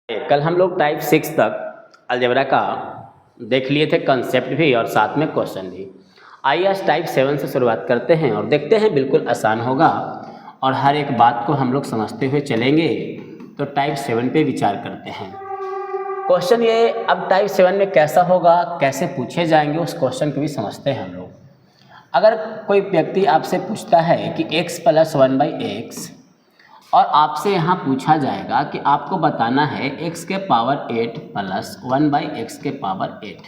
कल हम लोग टाइप 6 तक अलजेब्रा का देख लिए थे, कंसेप्ट भी और साथ में क्वेश्चन भी। आइए आज टाइप 7 से शुरुआत करते हैं और देखते हैं, बिल्कुल आसान होगा और हर एक बात को हम लोग समझते हुए चलेंगे। तो टाइप 7 पे विचार करते हैं। क्वेश्चन ये अब टाइप 7 में कैसा होगा, कैसे पूछे जाएंगे, उस क्वेश्चन को भी समझते हैं हम लोग। अगर कोई व्यक्ति आपसे पूछता है कि x + 1/x और आपसे यहाँ पूछा जाएगा कि आपको बताना है x के पावर 8 + 1/x के पावर 8,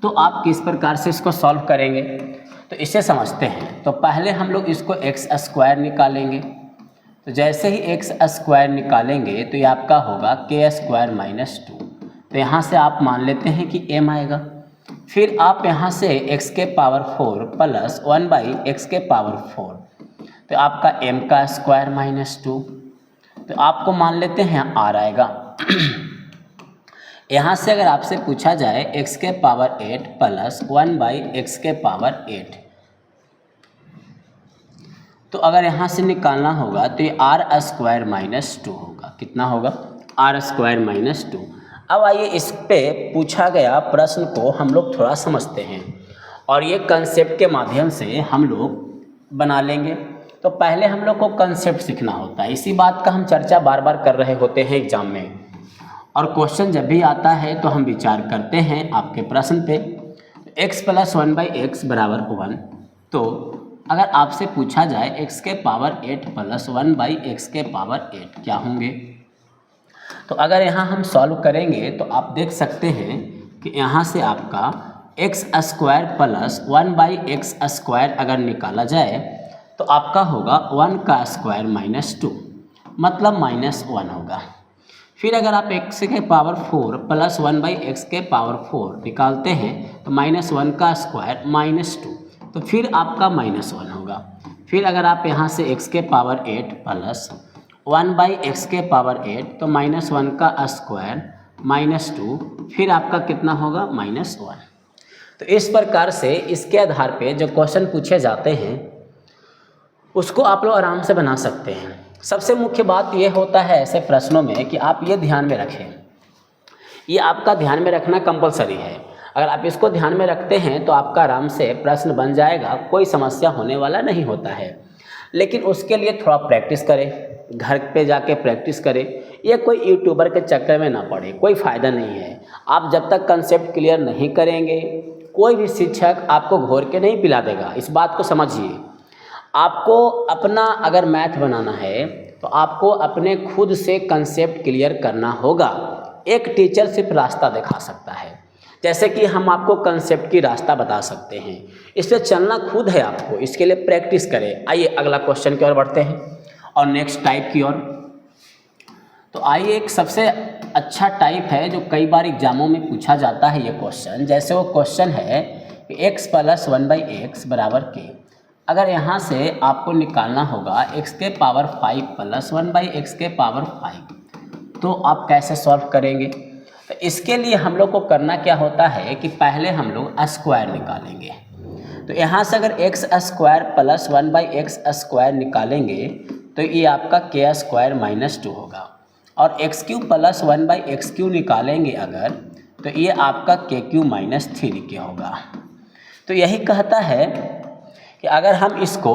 तो आप किस प्रकार से इसको सॉल्व करेंगे, तो इसे समझते हैं। तो पहले हम लोग इसको x² निकालेंगे। तो जैसे ही x² निकालेंगे तो ये आपका होगा k² - 2। तो यहाँ से आप मान लेते हैं कि m आएगा। फिर आप यहाँ से x के पावर 4 + 1/x के पावर 4, तो आपका m² - 2, तो आपको मान लेते हैं r आएगा। यहाँ से अगर आपसे पूछा जाए x के पावर 8 + 1/x के पावर 8, तो अगर यहाँ से निकालना होगा तो ये r² - 2 होगा। कितना होगा? r² - 2। अब आइए इस पे पूछा गया प्रश्न को हम लोग थोड़ा समझते हैं और ये कंसेप्ट के माध्यम से हम लोग बना लेंगे। तो पहले हम लोग को कंसेप्ट सीखना होता है। इसी बात का हम चर्चा बार बार कर रहे होते हैं एग्जाम में, और क्वेश्चन जब भी आता है तो हम विचार करते हैं आपके प्रश्न पे। x + 1/x = 1, तो अगर आपसे पूछा जाए x के पावर 8 + 1/x के पावर 8 क्या होंगे, तो अगर यहाँ हम सॉल्व करेंगे तो आप देख सकते हैं कि यहाँ से आपका x² + 1/x² अगर निकाला जाए तो आपका होगा 1² - 2, मतलब -1 होगा। फिर अगर आप x के पावर 4 + 1/x के पावर 4 निकालते हैं तो -1² - 2, तो फिर आपका -1 होगा। फिर अगर आप यहाँ से x के पावर 8 + 1/x के पावर 8, तो -1² - 2, फिर आपका कितना होगा? -1। तो इस प्रकार से इसके आधार पे जो क्वेश्चन पूछे जाते हैं उसको आप लोग आराम से बना सकते हैं। सबसे मुख्य बात ये होता है ऐसे प्रश्नों में कि आप ये ध्यान में रखें, ये आपका ध्यान में रखना कंपलसरी है। अगर आप इसको ध्यान में रखते हैं तो आपका आराम से प्रश्न बन जाएगा, कोई समस्या होने वाला नहीं होता है। लेकिन उसके लिए थोड़ा प्रैक्टिस करें, घर पे जाके प्रैक्टिस करें। ये कोई यूट्यूबर के चक्कर में ना पड़े, कोई फ़ायदा नहीं है। आप जब तक कंसेप्ट क्लियर नहीं करेंगे, कोई भी शिक्षक आपको घोर के नहीं पिला देगा, इस बात को समझिए। आपको अपना अगर मैथ बनाना है तो आपको अपने खुद से कंसेप्ट क्लियर करना होगा। एक टीचर सिर्फ रास्ता दिखा सकता है, जैसे कि हम आपको कंसेप्ट की रास्ता बता सकते हैं। इस पर चलना खुद है आपको, इसके लिए प्रैक्टिस करें। आइए अगला क्वेश्चन की ओर बढ़ते हैं और नेक्स्ट टाइप की ओर। तो आइए एक सबसे अच्छा टाइप है जो कई बार एग्जामों में पूछा जाता है ये क्वेश्चन। जैसे वो क्वेश्चन है कि x + 1/x = k। अगर यहाँ से आपको निकालना होगा x के पावर 5 + 1/x के पावर 5, तो आप कैसे सॉल्व करेंगे? तो इसके लिए हम लोग को करना क्या होता है कि पहले हम लोग स्क्वायर निकालेंगे। तो यहाँ से अगर x² + 1/x² निकालेंगे तो ये आपका k² - 2 होगा, और x³ + 1/x³ निकालेंगे अगर, तो ये आपका k³ - 3k होगा। तो यही कहता है कि अगर हम इसको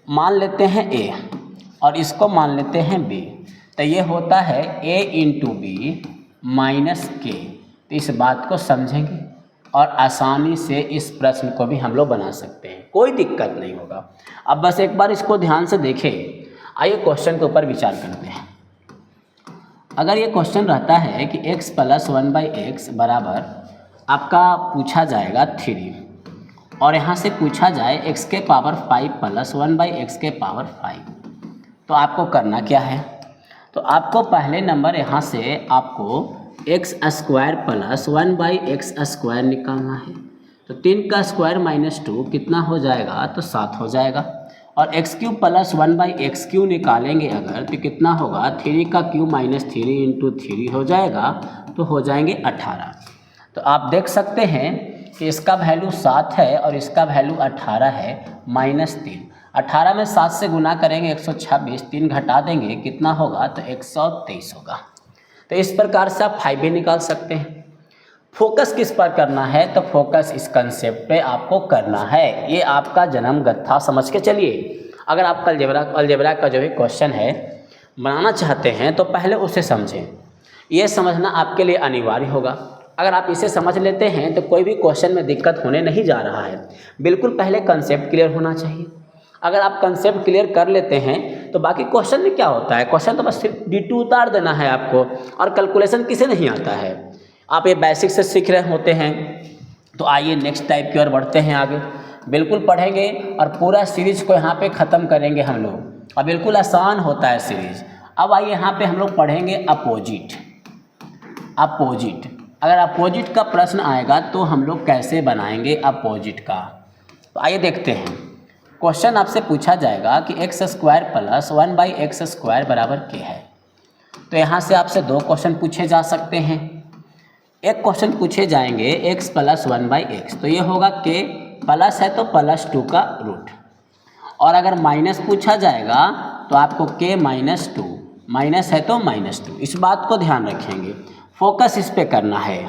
मान लेते हैं a और इसको मान लेते हैं b, तो ये होता है a × b - k। तो इस बात को समझेंगे और आसानी से इस प्रश्न को भी हम लोग बना सकते हैं, कोई दिक्कत नहीं होगा। अब बस एक बार इसको ध्यान से देखें। आइए क्वेश्चन के ऊपर विचार करते हैं। अगर ये क्वेश्चन रहता है कि x + 1/x = आपका पूछा जाएगा 3, और यहाँ से पूछा जाए x के पावर 5 + 1/x के पावर 5, तो आपको करना क्या है? तो आपको पहले नंबर यहाँ से आपको x² + 1/x² निकालना है। तो 3² - 2 कितना हो जाएगा? तो 7 हो जाएगा। और x³ + 1/x³ निकालेंगे अगर, तो कितना होगा? 3³ - 3 × 3 हो जाएगा, तो हो जाएंगे 18। तो आप देख सकते हैं कि इसका वैल्यू 7 है और इसका वैल्यू 18 है -3। 18 में 7 से गुना करेंगे 126, 3 घटा देंगे कितना होगा? तो 123 होगा। तो इस प्रकार से आप 5 भी निकाल सकते हैं। फोकस किस पर करना है, तो फोकस इस कंसेप्ट पे आपको करना है। ये आपका जन्मगत समझ के चलिए। अगर आप अलजेब्रा का जो भी क्वेश्चन है बनाना चाहते हैं तो पहले उसे समझें। ये समझना आपके लिए अनिवार्य होगा। अगर आप इसे समझ लेते हैं तो कोई भी क्वेश्चन में दिक्कत होने नहीं जा रहा है। बिल्कुल पहले कंसेप्ट क्लियर होना चाहिए। अगर आप कंसेप्ट क्लियर कर लेते हैं तो बाकी क्वेश्चन में क्या होता है, क्वेश्चन तो बस सिर्फ D2 उतार देना है आपको, और कैलकुलेशन किसे नहीं आता है। आप ये बेसिक से सीख रहे होते हैं। तो आइए नेक्स्ट टाइप की ओर बढ़ते हैं आगे। बिल्कुल पढ़ेंगे और पूरा सीरीज को यहाँ पे ख़त्म करेंगे हम लोग, और बिल्कुल आसान होता है सीरीज। अब आइए यहाँ पे हम लोग पढ़ेंगे अपोजिट। अगर अपोजिट का प्रश्न आएगा तो हम लोग कैसे बनाएंगे अपोजिट का, तो आइए देखते हैं। क्वेश्चन आपसे पूछा जाएगा कि x² + 1/x² बराबर k है। तो यहाँ से आपसे 2 क्वेश्चन पूछे जा सकते हैं। एक क्वेश्चन पूछे जाएंगे x + 1/x, तो ये होगा k, प्लस है तो +2 का रूट, और अगर माइनस पूछा जाएगा तो आपको k - 2, माइनस है तो -2। इस बात को ध्यान रखेंगे, फोकस इस पे करना है।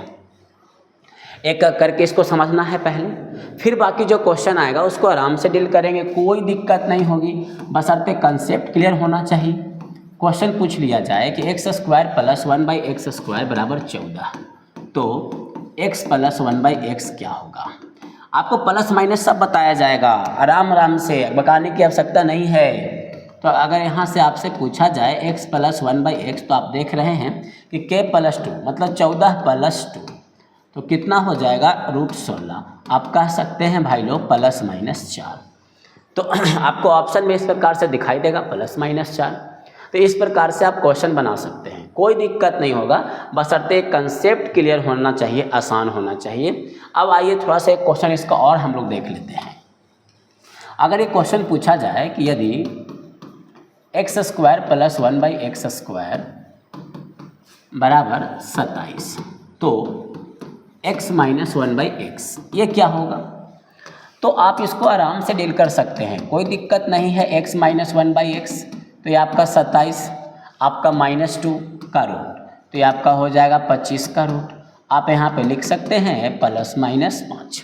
एक एक करके इसको समझना है पहले, फिर बाकी जो क्वेश्चन आएगा उसको आराम से डील करेंगे, कोई दिक्कत नहीं होगी, बशर्ते कंसेप्ट क्लियर होना चाहिए। क्वेश्चन पूछ लिया जाए कि x² + 1/x² बराबर 14, तो x + 1/x क्या होगा। आपको प्लस माइनस सब बताया जाएगा, आराम से, बताने की आवश्यकता नहीं है। तो अगर यहाँ से आपसे पूछा जाए x + 1/x, तो आप देख रहे हैं कि k + 2 मतलब 14 + 2, तो कितना हो जाएगा √16। आप कह सकते हैं भाई लोग ±4। तो आपको ऑप्शन में इस प्रकार से दिखाई देगा ±4। तो इस प्रकार से आप क्वेश्चन बना सकते हैं, कोई दिक्कत नहीं होगा, बशर्ते कंसेप्ट क्लियर होना चाहिए, आसान होना चाहिए। अब आइए थोड़ा सा एक क्वेश्चन इसका और हम लोग देख लेते हैं। अगर एक क्वेश्चन पूछा जाए कि यदि x² + 1/x² बराबर 27, तो x - 1/x ये क्या होगा, तो आप इसको आराम से डील कर सकते हैं, कोई दिक्कत नहीं है। x - 1/x, तो ये आपका 27, आपका -2 का रूट, तो ये आपका हो जाएगा 25 का रूट। आप यहाँ पे लिख सकते हैं ±5।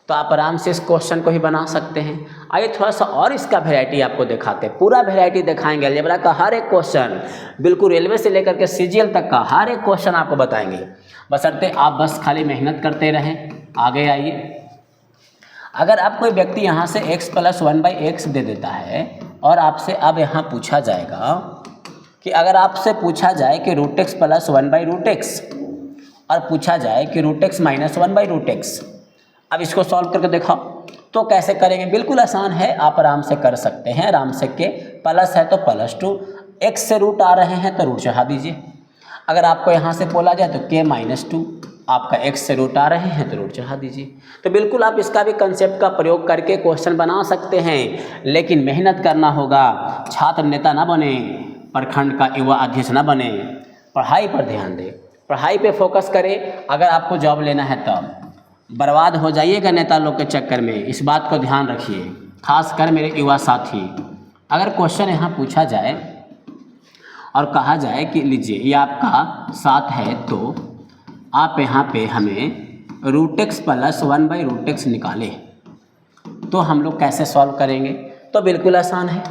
तो आप आराम से इस क्वेश्चन को ही बना सकते हैं। आइए थोड़ा सा और इसका वैरायटी आपको दिखाते हैं, पूरा वैरायटी दिखाएंगे। अलजेब्रा का हर एक क्वेश्चन, बिल्कुल रेलवे से लेकर के CGL तक का हर एक क्वेश्चन आपको बताएंगे, बशर्ते आप बस खाली मेहनत करते रहें। आगे आइए। अगर आप कोई व्यक्ति यहाँ से x + 1/x दे देता है और आपसे अब यहाँ पूछा जाएगा कि अगर आपसे पूछा जाए कि √x + 1/√x और पूछा जाए कि √x - 1/√x, अब इसको सॉल्व करके दिखाओ, तो कैसे करेंगे। बिल्कुल आसान है, आप आराम से कर सकते हैं। आराम से के प्लस है तो +2, x से रूट आ रहे हैं तो रूट चढ़ा दीजिए। अगर आपको यहाँ से बोला जाए तो k - 2, आपका x से रूट आ रहे हैं तो रूट चढ़ा दीजिए। तो बिल्कुल आप इसका भी कंसेप्ट का प्रयोग करके क्वेश्चन बना सकते हैं, लेकिन मेहनत करना होगा। छात्र नेता ना बने, प्रखंड का युवा अध्यक्ष ना बने, पढ़ाई पर ध्यान दें, पढ़ाई पे फोकस करें। अगर आपको जॉब लेना है तब बर्बाद हो जाइएगा नेता लोग के चक्कर में, इस बात को ध्यान रखिए, खासकर मेरे युवा साथी। अगर क्वेश्चन यहाँ पूछा जाए और कहा जाए कि लीजिए ये आपका 7 है, तो आप यहाँ पे हमें √x + 1/√x निकालें, तो हम लोग कैसे सॉल्व करेंगे, तो बिल्कुल आसान है।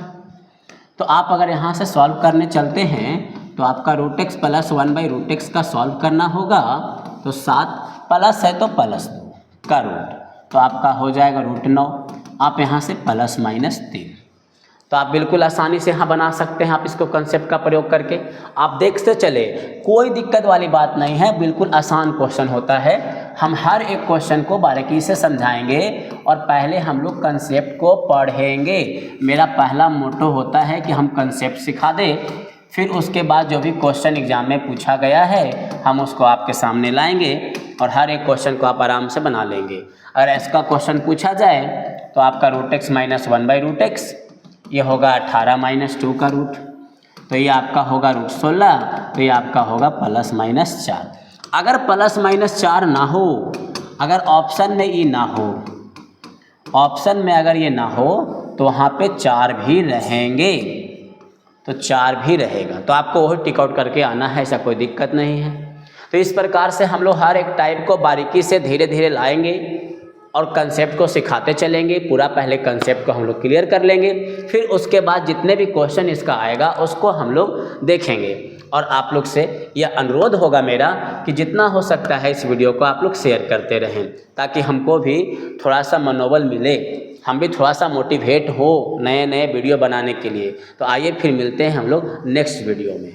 तो आप अगर यहाँ से सॉल्व करने चलते हैं तो आपका √x + 1/√x का सॉल्व करना होगा, तो 7 प्लस है तो +2 का रूट, तो आपका हो जाएगा √9। आप यहाँ से ±3, तो आप बिल्कुल आसानी से यहाँ बना सकते हैं। आप इसको कंसेप्ट का प्रयोग करके आप देखते चले, कोई दिक्कत वाली बात नहीं है, बिल्कुल आसान क्वेश्चन होता है। हम हर एक क्वेश्चन को बारीकी से समझाएंगे और पहले हम लोग कंसेप्ट को पढ़ेंगे। मेरा पहला मोटो होता है कि हम कंसेप्ट सिखा दें, फिर उसके बाद जो भी क्वेश्चन एग्जाम में पूछा गया है हम उसको आपके सामने लाएंगे और हर एक क्वेश्चन को आप आराम से बना लेंगे। अगर इसका क्वेश्चन पूछा जाए तो आपका √x - 1/√x ये होगा 18 - 2 का रूट, तो ये आपका होगा √16, तो ये आपका होगा +-4। अगर +-4 ना हो, अगर ऑप्शन में ये ना हो, ऑप्शन में अगर ये ना हो तो वहाँ पे 4 भी रहेंगे। तो 4 भी रहेगा, तो आपको वही टिक आउट करके आना है, ऐसा कोई दिक्कत नहीं है। तो इस प्रकार से हम लोग हर एक टाइप को बारीकी से धीरे धीरे लाएंगे और कंसेप्ट को सिखाते चलेंगे। पूरा पहले कंसेप्ट को हम लोग क्लियर कर लेंगे, फिर उसके बाद जितने भी क्वेश्चन इसका आएगा उसको हम लोग देखेंगे। और आप लोग से यह अनुरोध होगा मेरा कि जितना हो सकता है इस वीडियो को आप लोग शेयर करते रहें, ताकि हमको भी थोड़ा सा मनोबल मिले, हम भी थोड़ा सा मोटिवेट हो नए नए वीडियो बनाने के लिए। तो आइए फिर मिलते हैं हम लोग नेक्स्ट वीडियो में।